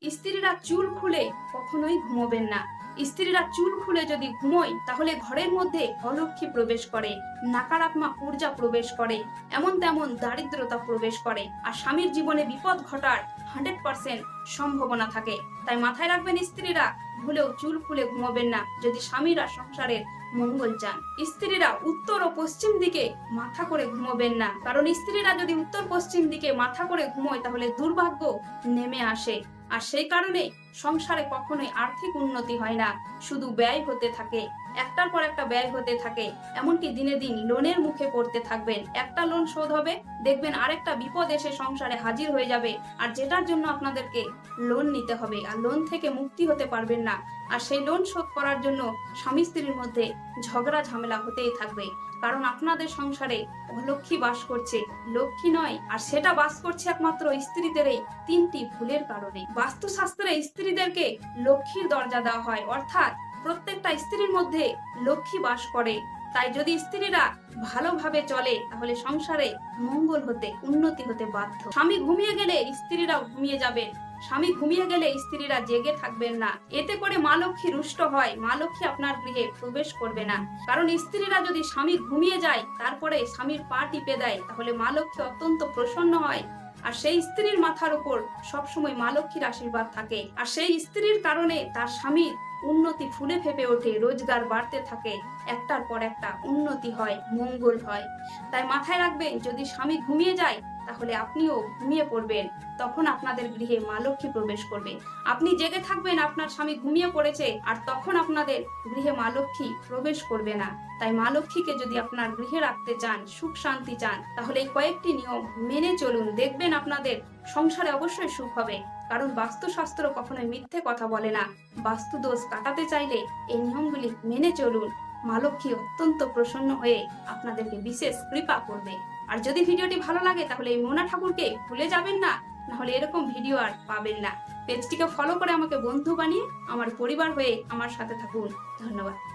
স্ত্রীরা চুল খুলে কখনোই ঘুমোবেন না। স্ত্রীরা চুল খুলে যদি ঘুমোয় তাহলে ঘরের মধ্যে অলক্ষ্মী প্রবেশ করে, নাকারাত্মক ঊর্জা প্রবেশ করে, এমন তেমন দারিদ্রতা প্রবেশ করে, আর স্বামীর জীবনে বিপদ ঘটার 100% সম্ভাবনা থাকে। তাই মাথায় রাখবেন, স্ত্রীরা ভুলেও চুল খুলে ঘুমোবেন না যদি স্বামীরা সংসারের মঙ্গল চান। স্ত্রীরা উত্তর ও পশ্চিম দিকে মাথা করে ঘুমোবেন না, কারণ স্ত্রীরা যদি উত্তর পশ্চিম দিকে মাথা করে ঘুমোয় তাহলে দুর্ভাগ্য নেমে আসে। আর সেই কারণে সংসারে কখনোই আর্থিক উন্নতি হয় না, শুধু ব্যয় হতে থাকে, একটার পর একটা ব্যয় হতে থাকে। এমনকি দিনে দিন লোনের মুখে পড়তে থাকবেন। একটা লোন শোধ হবে, দেখবেন আরেকটা বিপদ এসে সংসারে হাজির হয়ে যাবে, আর যেটার জন্য আপনাদেরকে লোন নিতে হবে, আর লোন থেকে মুক্তি হতে পারবেন না। আর সেই লোন শোধ করার জন্য স্বামী স্ত্রীর মধ্যে ঝগড়া ঝামেলা হতেই থাকবে, কারণ আপনাদের সংসারে অলক্ষ্মী বাস করছে, লক্ষ্মী নয়। আর সেটা বাস করছে একমাত্র স্ত্রীদের এই 3টি ভুলের কারণে। বাস্তুশাস্ত্রে স্ত্রীদেরকে লক্ষ্মীর দরজা দেওয়া হয়, অর্থাৎ প্রত্যেকটা স্ত্রীর মধ্যে লক্ষ্মী বাস করে। তাই যদি স্ত্রীরা ভালোভাবে চলে তাহলে সংসারে মঙ্গল হতে, উন্নতি হতে বাধ্য। স্বামী ঘুমিয়ে গেলে স্ত্রীরাও ঘুমিয়ে যাবে, স্বামী ঘুমিয়ে গেলে স্ত্রীরা জেগে থাকবেন না। এতে করে মা লক্ষ্মী রুষ্ট হয়, মা লক্ষ্মী আপনার গৃহে প্রবেশ করবে না। কারণ স্ত্রীরা যদি স্বামী ঘুমিয়ে যায় তারপরে স্বামীর পা টিপে দেয় তাহলে মা লক্ষ্মী অত্যন্ত প্রসন্ন হয়, আর সেই স্ত্রীর মাথার উপর সবসময় মা লক্ষ্মীর আশীর্বাদ থাকে। আর সেই স্ত্রীর কারণে তার স্বামীর উন্নতি ফুলে ফেপে ওঠে, রোজগার বাড়তে থাকে, একটার পর একটা উন্নতি হয়, মঙ্গল হয়। তাই মাথায় রাখবেন, যদি স্বামী ঘুমিয়ে যায় তাহলে আপনিও ঘুমিয়ে পড়বেন, তখন আপনাদের গৃহে মা লক্ষ্মী প্রবেশ করবে। আপনি জেগে থাকবেন, আপনার স্বামী ঘুমিয়ে পড়েছে, আর তখন আপনাদের গৃহে মা লক্ষ্মী প্রবেশ করবে না। তাই মা লক্ষ্মীকে যদি আপনার গৃহে রাখতে চান, সুখ শান্তি চান, তাহলে এই কয়েকটি নিয়ম মেনে চলুন, দেখবেন আপনাদের সংসারে অবশ্যই সুখ হবে। কারণ বাস্তুশাস্ত্র কখনোই মিথ্যে কথা বলে না। বাস্তু দোষ কাটাতে চাইলে এই নিয়মগুলি মেনে চলুন, মা লক্ষ্মী অত্যন্ত প্রসন্ন হয়ে আপনাদেরকে বিশেষ কৃপা করবে। আর যদি ভিডিওটি ভালো লাগে তাহলে এই মোনা ঠাকুরকে ভুলে যাবেন না, নাহলে এরকম ভিডিও আর পাবেন না। পেজটিকে ফলো করে আমাকে বন্ধু বানিয়ে আমার পরিবার হয়ে আমার সাথে থাকুন। ধন্যবাদ।